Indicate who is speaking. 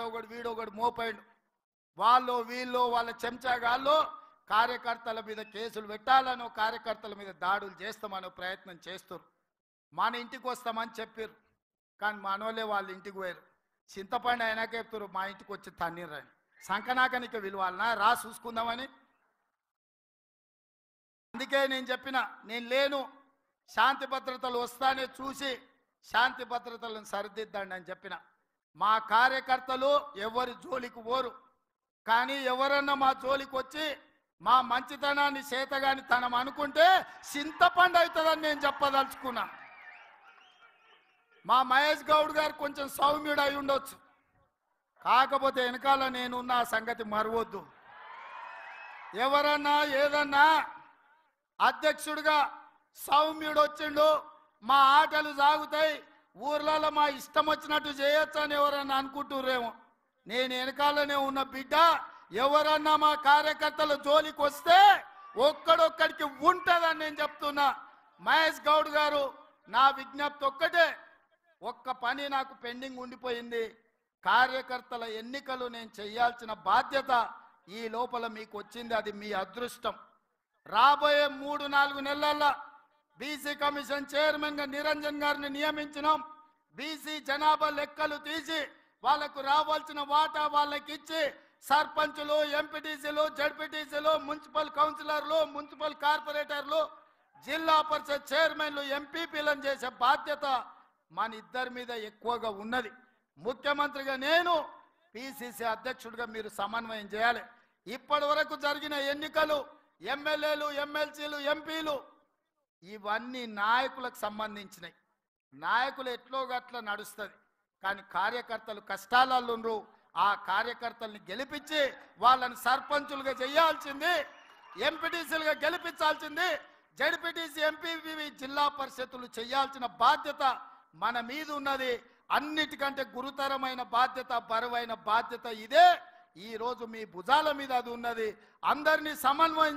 Speaker 1: ఆడొకడు వీడొకడు మోపాడు. వాళ్ళు వీళ్ళు వాళ్ళ చెంచాగాళ్ళు కార్యకర్తల మీద కేసులు పెట్టాలనో కార్యకర్తల మీద దాడులు చేస్తామనో ప్రయత్నం చేస్తారు. మన ఇంటికి వస్తామని చెప్పారు, కానీ మనోళ్ళే వాళ్ళ ఇంటికి పోయారు. చింతపండు అయినాక చెప్తారు మా ఇంటికి వచ్చి తన్నీరని. సంకనాకనిక విలువాలనా రా చూసుకుందామని. అందుకే నేను చెప్పిన, నేను లేను, శాంతి భద్రతలు వస్తానే చూసి శాంతి భద్రతలను సరిదిద్దండి అని చెప్పిన. మా కార్యకర్తలు ఎవరి జోలికి పోరు, కానీ ఎవరన్నా మా జోలికి వచ్చి మా మంచితనాన్ని చేతగాని తనం అనుకుంటే చింతపండు అవుతుందని నేను చెప్పదలుచుకున్నా. మా మహేష్ గౌడ్ గారు కొంచెం సౌమ్యుడు అయి ఉండొచ్చు, కాకపోతే వెనకాల నేనున్న ఆ సంగతి మరవద్దు. ఎవరన్నా ఏదన్నా అధ్యక్షుడిగా సౌమ్యుడు వచ్చిండు, మా ఆటలు సాగుతాయి, ఊర్లలో మా ఇష్టం వచ్చినట్టు చేయొచ్చు అని ఎవరన్నా అనుకుంటుర్రేమో. నేను వెనకాలనే ఉన్న బిడ్డ, ఎవరన్నా మా కార్యకర్తల జోలికి వస్తే ఒక్కడొక్కడికి ఉంటుందని నేను చెప్తున్నా. మహేష్ గౌడ్ గారు, నా విజ్ఞప్తి ఒక్కటే, ఒక్క పని నాకు పెండింగ్ ఉండిపోయింది. కార్యకర్తల ఎన్నికలు నేను చేయాల్సిన బాధ్యత ఈ లోపల మీకు వచ్చింది, అది మీ అదృష్టం. రాబోయే 3-4 నెలల్లో బీసీ కమిషన్ చైర్మన్గా నిరంజన్ గారిని నియమించినాం. బీసీ జనాభా లెక్కలు తీసి వాళ్ళకు రావాల్సిన వాటా వాళ్ళకి ఇచ్చి సర్పంచులు, ఎంపీటీసీలు, జడ్పీటీసీలు, మున్సిపల్ కౌన్సిలర్లు, మున్సిపల్ కార్పొరేటర్లు, జిల్లా పరిషత్ చైర్మన్లు, ఎంపీపీలను చేసే బాధ్యత మన ఇద్దరి మీద ఎక్కువగా ఉన్నది. ముఖ్యమంత్రిగా నేను, పిసిసి అధ్యక్షుడిగా మీరు సమన్వయం చేయాలి. ఇప్పటి వరకు జరిగిన ఎన్నికలు, ఎమ్మెల్యేలు, ఎమ్మెల్సీలు, ఎంపీలు ఇవన్నీ నాయకులకు సంబంధించినవి. నాయకులు ఎట్లో గట్ల నడుస్తుంది, కానీ కార్యకర్తలు కష్టాలలో ఆ కార్యకర్తల్ని గెలిపించి వాళ్ళని సర్పంచులుగా చేయాల్సింది, ఎంపీటీసీలుగా గెలిపించాల్సింది, జడ్పీటీసీ, ఎంపీపీ, జిల్లా పరిషత్తులు చేయాల్సిన బాధ్యత మన మీద ఉన్నది. అన్నిటికంటే గురుతరమైన బాధ్యత, బరువైన బాధ్యత ఇదే. ఈ రోజు మీ భుజాల మీద అది ఉన్నది. అందరినీ సమన్వయం